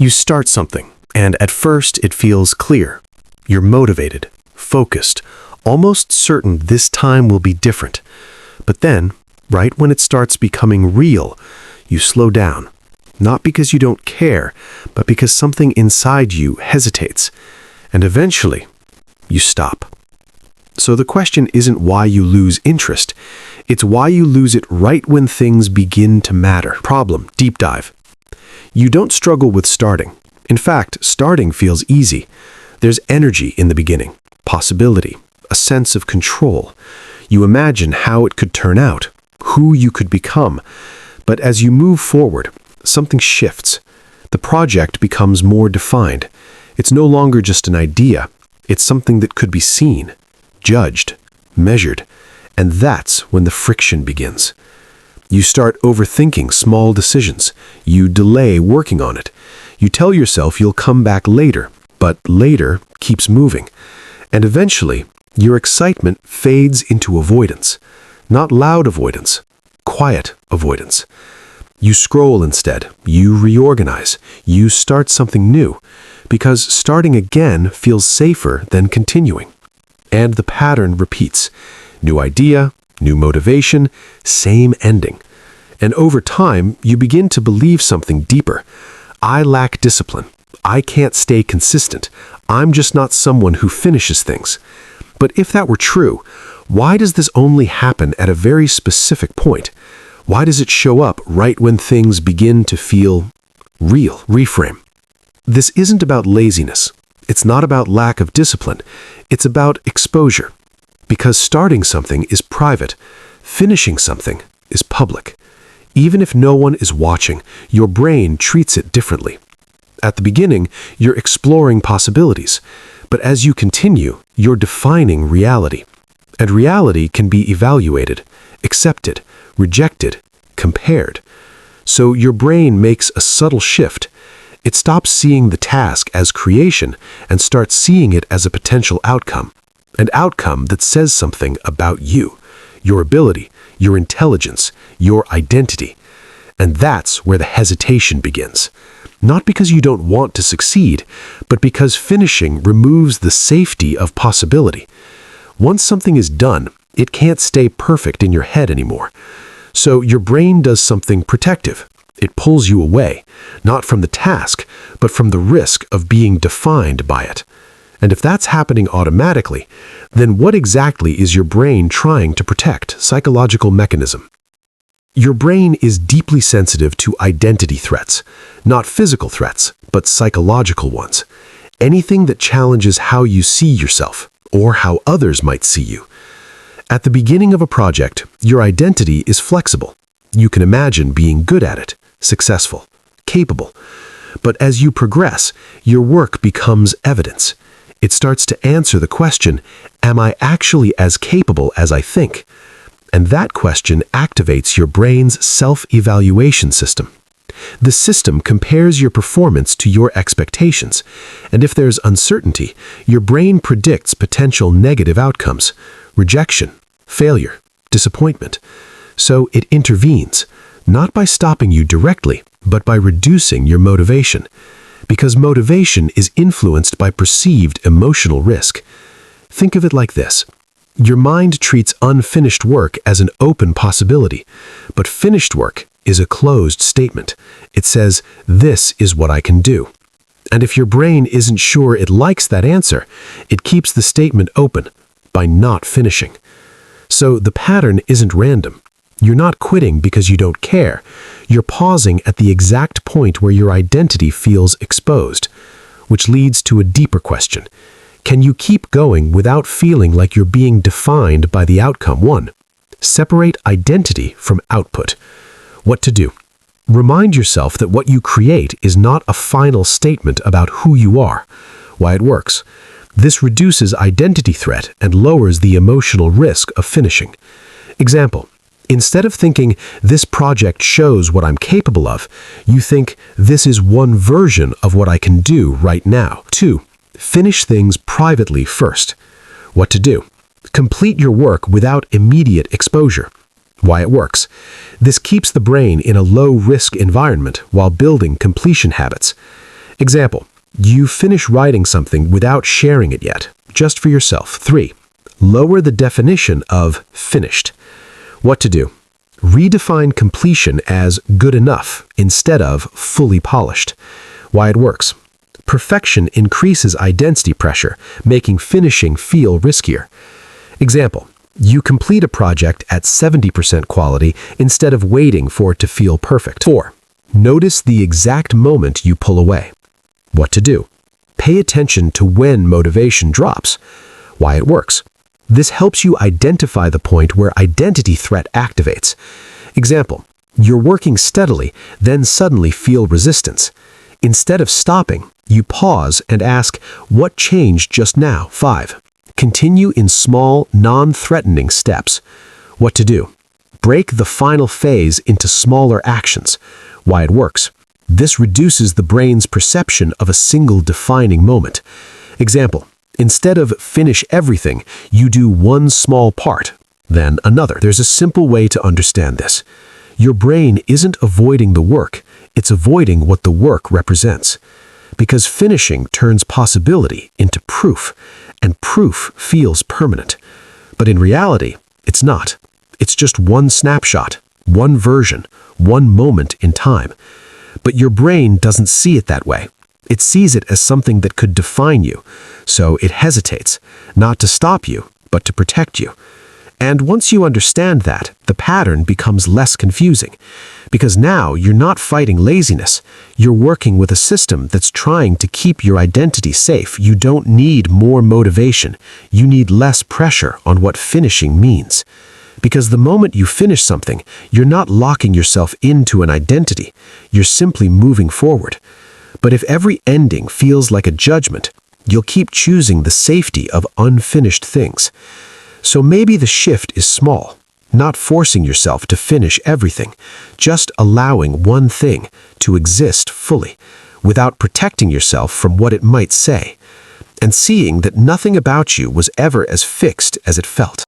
You start something, and at first it feels clear. You're motivated, focused, almost certain this time will be different. But then, right when it starts becoming real, you slow down. Not because you don't care, but because something inside you hesitates. And eventually, you stop. So the question isn't why you lose interest. It's why you lose it right when things begin to matter. Problem, deep dive. You don't struggle with starting. In fact, starting feels easy. There's energy in the beginning, possibility, a sense of control. You imagine how it could turn out, who you could become. But as you move forward, something shifts. The project becomes more defined. It's no longer just an idea. It's something that could be seen, judged, measured. And that's when the friction begins. You start overthinking small decisions. You delay working on it. You tell yourself you'll come back later, but later keeps moving. And eventually, your excitement fades into avoidance. Not loud avoidance, quiet avoidance. You scroll instead. You reorganize. You start something new. Because starting again feels safer than continuing. And the pattern repeats. New idea, new motivation, same ending. And over time, you begin to believe something deeper. I lack discipline. I can't stay consistent. I'm just not someone who finishes things. But if that were true, why does this only happen at a very specific point? Why does it show up right when things begin to feel real? Reframe. This isn't about laziness. It's not about lack of discipline. It's about exposure. Because starting something is private, finishing something is public. Even if no one is watching, your brain treats it differently. At the beginning, you're exploring possibilities. But as you continue, you're defining reality. And reality can be evaluated, accepted, rejected, compared. So your brain makes a subtle shift. It stops seeing the task as creation and starts seeing it as a potential outcome. An outcome that says something about you, your ability, your intelligence, your identity. And that's where the hesitation begins. Not because you don't want to succeed, but because finishing removes the safety of possibility. Once something is done, it can't stay perfect in your head anymore. So your brain does something protective. It pulls you away, not from the task, but from the risk of being defined by it. And if that's happening automatically, then what exactly is your brain trying to protect? Psychological mechanism. Your brain is deeply sensitive to identity threats, not physical threats, but psychological ones. Anything that challenges how you see yourself, or how others might see you. At the beginning of a project, your identity is flexible. You can imagine being good at it, successful, capable. But as you progress, your work becomes evidence. It starts to answer the question, am I actually as capable as I think? And that question activates your brain's self-evaluation system. The system compares your performance to your expectations, and if there's uncertainty, your brain predicts potential negative outcomes, rejection, failure, disappointment. So it intervenes, not by stopping you directly, but by reducing your motivation. Because motivation is influenced by perceived emotional risk. Think of it like this. Your mind treats unfinished work as an open possibility, but finished work is a closed statement. It says, this is what I can do. And if your brain isn't sure it likes that answer, it keeps the statement open by not finishing. So the pattern isn't random. You're not quitting because you don't care. You're pausing at the exact point where your identity feels exposed, which leads to a deeper question. Can you keep going without feeling like you're being defined by the outcome? 1. Separate identity from output. What to do? Remind yourself that what you create is not a final statement about who you are. Why it works. This reduces identity threat and lowers the emotional risk of finishing. Example. Instead of thinking, this project shows what I'm capable of, you think, this is one version of what I can do right now. 2. Finish things privately first. What to do? Complete your work without immediate exposure. Why it works. This keeps the brain in a low-risk environment while building completion habits. Example, you finish writing something without sharing it yet, just for yourself. 3. Lower the definition of finished. What to do? Redefine completion as good enough instead of fully polished. Why it works. Perfection increases identity pressure, making finishing feel riskier. Example, you complete a project at 70% quality instead of waiting for it to feel perfect. 4. Notice the exact moment you pull away. What to do? Pay attention to when motivation drops. Why it works. This helps you identify the point where identity threat activates. Example, you're working steadily, then suddenly feel resistance. Instead of stopping, you pause and ask, what changed just now? 5. Continue in small, non-threatening steps. What to do? Break the final phase into smaller actions. Why it works. This reduces the brain's perception of a single defining moment. Example, instead of finish everything, you do one small part, then another. There's a simple way to understand this. Your brain isn't avoiding the work, it's avoiding what the work represents. Because finishing turns possibility into proof, and proof feels permanent. But in reality, it's not. It's just one snapshot, one version, one moment in time. But your brain doesn't see it that way. It sees it as something that could define you, so it hesitates, not to stop you, but to protect you. And once you understand that, the pattern becomes less confusing. Because now you're not fighting laziness. You're working with a system that's trying to keep your identity safe. You don't need more motivation. You need less pressure on what finishing means. Because the moment you finish something, you're not locking yourself into an identity. You're simply moving forward. But if every ending feels like a judgment, you'll keep choosing the safety of unfinished things. So maybe the shift is small, not forcing yourself to finish everything, just allowing one thing to exist fully, without protecting yourself from what it might say, and seeing that nothing about you was ever as fixed as it felt.